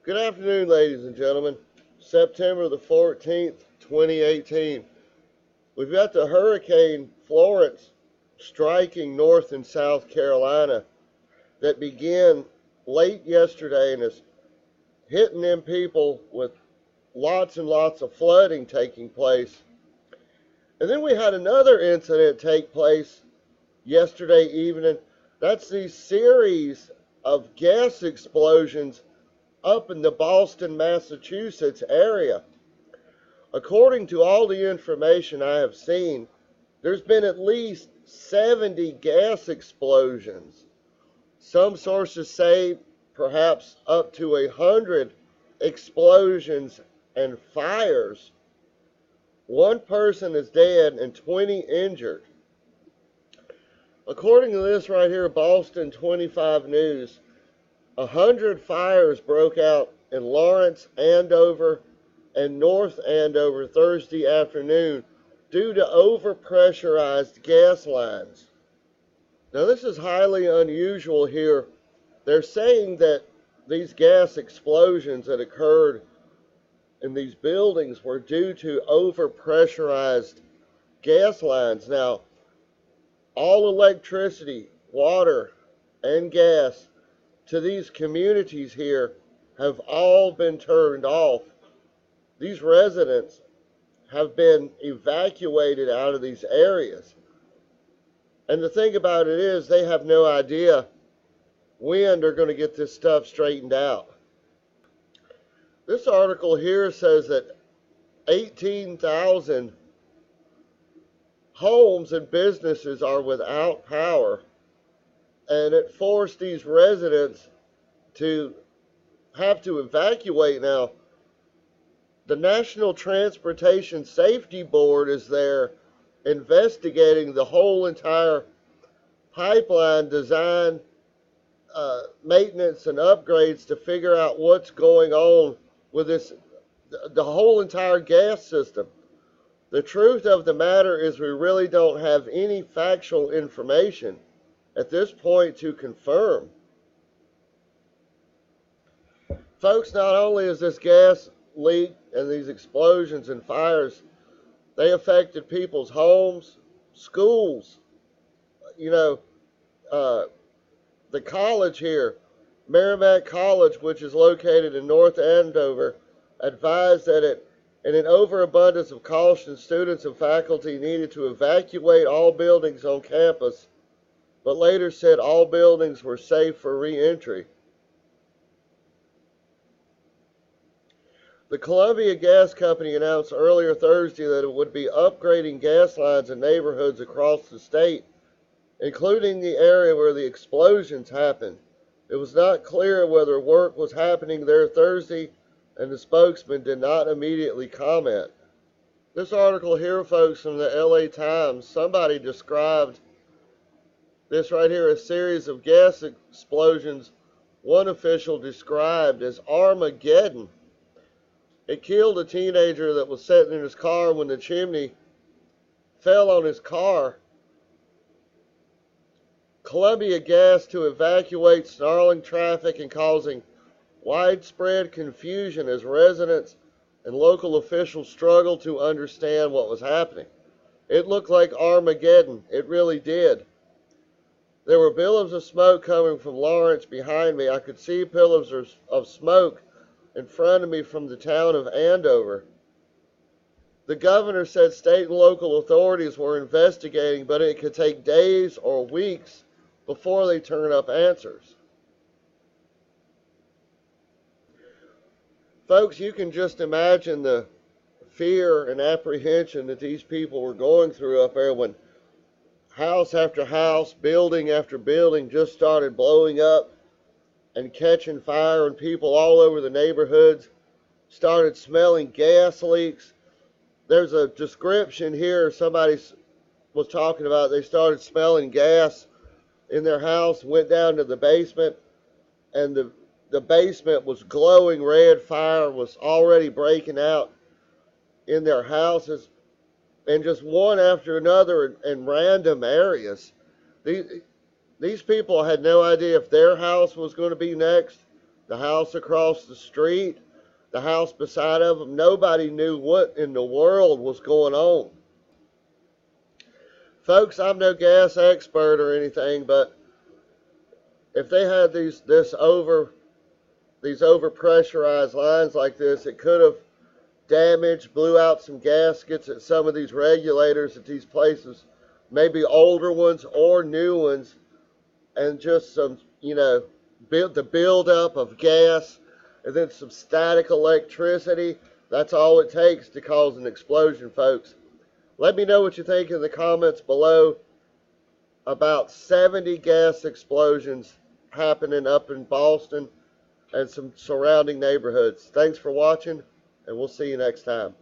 Good afternoon, ladies and gentlemen. September the 14th, 2018. We've got the Hurricane Florence striking North and South Carolina that began late yesterday and is hitting them people with lots and lots of flooding taking place. And then we had another incident take place yesterday evening. That's the series of gas explosions up in the Boston, Massachusetts area. According to all the information I have seen, there's been at least 70 gas explosions. Some sources say perhaps up to 100 explosions and fires. One person is dead and 20 injured. According to this right here, Boston 25 News, 100 fires broke out in Lawrence, Andover, and North Andover Thursday afternoon due to overpressurized gas lines. Now, this is highly unusual here. They're saying that these gas explosions that occurred in these buildings were due to overpressurized gas lines. Now, all electricity, water, and gas to these communities here have all been turned off. These residents have been evacuated out of these areas. And the thing about it is, they have no idea when they're going to get this stuff straightened out. This article here says that 18,000 homes and businesses are without power, and it forced these residents to have to evacuate. Now, the National Transportation Safety Board is there investigating the whole entire pipeline design, maintenance, and upgrades to figure out what's going on with this, the whole entire gas system. The truth of the matter is we really don't have any factual information at this point to confirm. Folks, not only is this gas leak and these explosions and fires, they affected people's homes, schools. You know, the college here, Merrimack College, which is located in North Andover, advised that in an overabundance of caution, students and faculty needed to evacuate all buildings on campus, but later said all buildings were safe for re-entry. The Columbia Gas Company announced earlier Thursday that it would be upgrading gas lines in neighborhoods across the state, including the area where the explosions happened. It was not clear whether work was happening there Thursday, and the spokesman did not immediately comment. This article here, folks, from the LA Times, somebody described this right here, a series of gas explosions one official described as Armageddon. It killed a teenager that was sitting in his car when the chimney fell on his car. Columbia Gas to evacuate snarling traffic and causing widespread confusion as residents and local officials struggled to understand what was happening. It looked like Armageddon. It really did. There were billows of smoke coming from Lawrence behind me. I could see pillars of smoke in front of me from the town of Andover. The governor said state and local authorities were investigating, but it could take days or weeks before they turn up answers. Folks, you can just imagine the fear and apprehension that these people were going through up there when house after house, building after building just started blowing up and catching fire, and people all over the neighborhoods started smelling gas leaks. There's a description here, somebody was talking about they started smelling gas in their house, went down to the basement, and the basement was glowing red. Fire was already breaking out in their houses, and just one after another in random areas. These people had no idea if their house was going to be next the house across the street, the house beside of them. Nobody knew what in the world was going on. Folks, I'm no gas expert or anything, but if they had these overpressurized lines like this, it could have damaged, blew out some gaskets at some of these regulators at these places, maybe older ones or new ones, and just some, the buildup of gas, and then some static electricity. That's all it takes to cause an explosion, folks. Let me know what you think in the comments below. About 70 gas explosions happening up in Boston and some surrounding neighborhoods. Thanks for watching, and we'll see you next time.